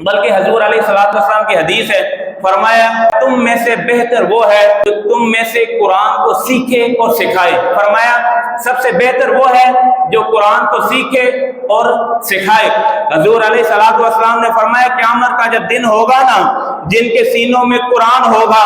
بلکہ حضور علیہ السلام کی حدیث ہے، فرمایا تم میں سے بہتر وہ ہے جو تم میں سے قرآن کو سیکھے اور سکھائے۔ فرمایا سب سے بہتر وہ ہے جو قرآن کو سیکھے اور سکھائے۔ حضور علیہ السلام نے فرمایا قیامت کا جب دن ہوگا نا، جن کے سینوں میں قرآن ہوگا،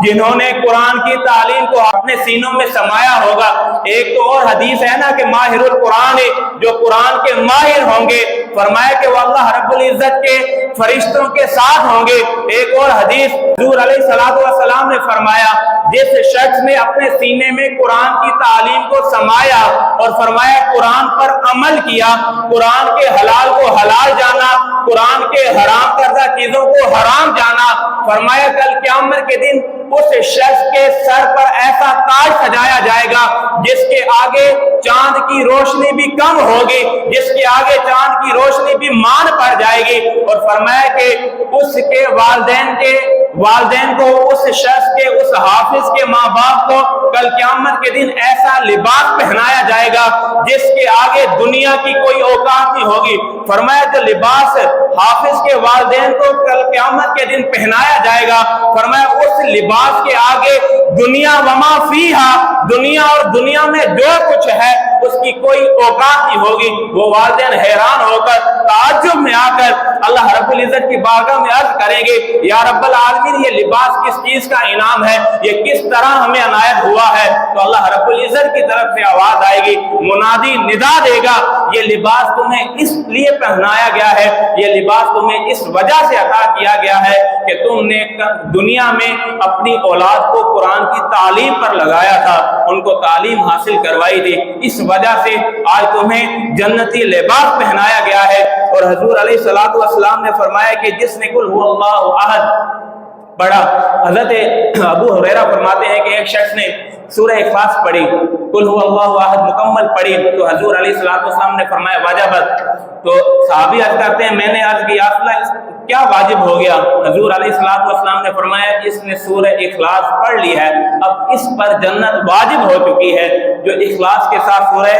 جنہوں نے قرآن کی تعلیم کو اپنے سینوں میں سمایا ہوگا۔ ایک تو اور حدیث ہے نا کہ ماہر القرآن ہے، جو قرآن کے ماہر ہوں گے، فرمایا کہ وہ اللہ رب العزت کے فرشتوں کے ساتھ ہوں گے۔ ایک اور حدیث حضور علیہ السلام نے فرمایا جس شخص نے اپنے سینے میں قرآن کی تعلیم کو سمایا اور فرمایا قرآن پر عمل کیا، قرآن کے حلال کو حلال جانا، قرآن کے حرام کردہ چیزوں کو حرام جانا، فرمایا کل قیامت کے دن اس شخص کے سر پر ایسا تاج سجایا جائے گا جس کے آگے چاند کی روشنی بھی کم ہوگی، جس کے آگے چاند کی روشنی بھی مان پڑ جائے گی۔ اور فرمایا کہ اس کے والدین کو، اس شخص کے، اس حافظ کے ماں باپ کو کل قیامت کے دن ایسا لباس پہنایا جائے گا جس کے آگے دنیا کی کوئی اوقات نہیں ہوگی۔ فرمایا جو لباس حافظ کے والدین کو کل قیامت کے دن پہنایا جائے گا، فرمایا اس لباس کے آگے دنیا وما فیہا، دنیا اور دنیا میں جو کچھ ہے اس کی کوئی اوقات نہیں ہوگی۔ وہ والدین حیران ہو کر تعجب میں آ کر اللہ رب العزت کی بارگاہ میں عرض کریں گے یا رب العالمین یہ لباس کس چیز کا انعام ہے، یہ کس طرح ہمیں عنایت ہوا ہے؟ تو اللہ رب العزت کی طرف سے آواز آئے گی، منادی ندا دے گا یہ لباس تمہیں اس لیے پہنایا گیا ہے، یہ لباس تمہیں اس وجہ سے عطا کیا گیا ہے کہ تم نے دنیا میں اپنی اولاد کو قرآن کی تعلیم پر لگایا تھا، ان کو تعلیم حاصل کروائی تھی، اس وجہ سے آج تمہیں جنتی لباس پہنایا گیا ہے۔ اور حضور علیہ السلام نے فرمایا کہ جس نے قل هو اللہ احد پڑھا، حضرت ابو ہریرہ فرماتے ہیں کہ ایک شخص نے سورہ اخلاص پڑھی، قل هو اللہ احد مکمل پڑھی، تو حضور علیہ السلام نے فرمایا واجبت۔ تو صحابی عرض کرتے ہیں میں نے عرض کیا کیا واجب ہو گیا؟ حضور علیہ السلام نے فرمایا اس نے سورہ اخلاص پڑھ لی ہے، اب اس پر جنت واجب ہو چکی ہے۔ جو اخلاص کے ساتھ سورہ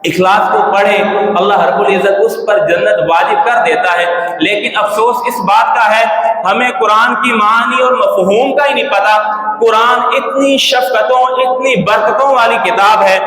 اخلاص کو پڑھے اللہ رب العزت اس پر جنت واجب کر دیتا ہے۔ لیکن افسوس اس بات کا ہے ہمیں قرآن کی معانی اور مفہوم کا ہی نہیں پتا۔ قرآن اتنی شفقتوں، اتنی برکتوں والی کتاب ہے۔